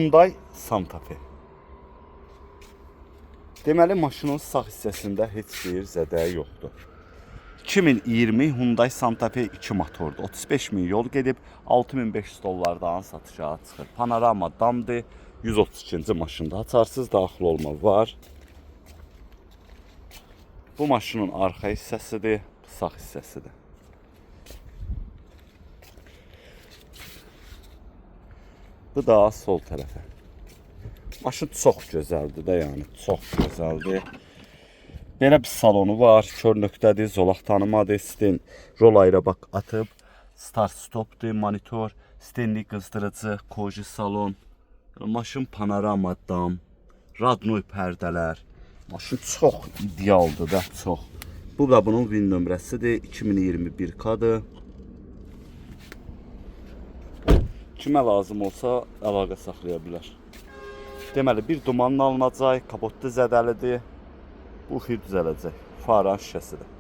Hyundai Santa Fe. Deməli, maşının sağ hissəsində heç bir zədəyi yoxdur. 2020 Hyundai Santa Fe 2 motordur. 35 min yol gedib, 6500 dollardan satışa çıxır. Panorama damdır, 132-ci maşında açarsız daxil olma var. Bu maşının arxa hissəsidir, sağ hissəsidir. Bu da sol tərəfə. Maşın çox gözəldir də, yəni çox gözəldir. Belə bir salonu var, kör nöqtədir, zolaq tanımadır, sten, rol ayrı bak atıb, start stopdur, monitor, stenlik qızdırıcı, koji salon, maşın panorama dam, radnoy pərdələr. Maşın çox idealdır da, çox. Bu da bunun VIN nömrəsidir, 2021K-dır. Kimə lazım olsa əlaqə saxlaya bilər. Deməli, bir dumanla alınacaq, kapotda zədəlidir. Bu xir düzələcək. Faran şüşəsidir.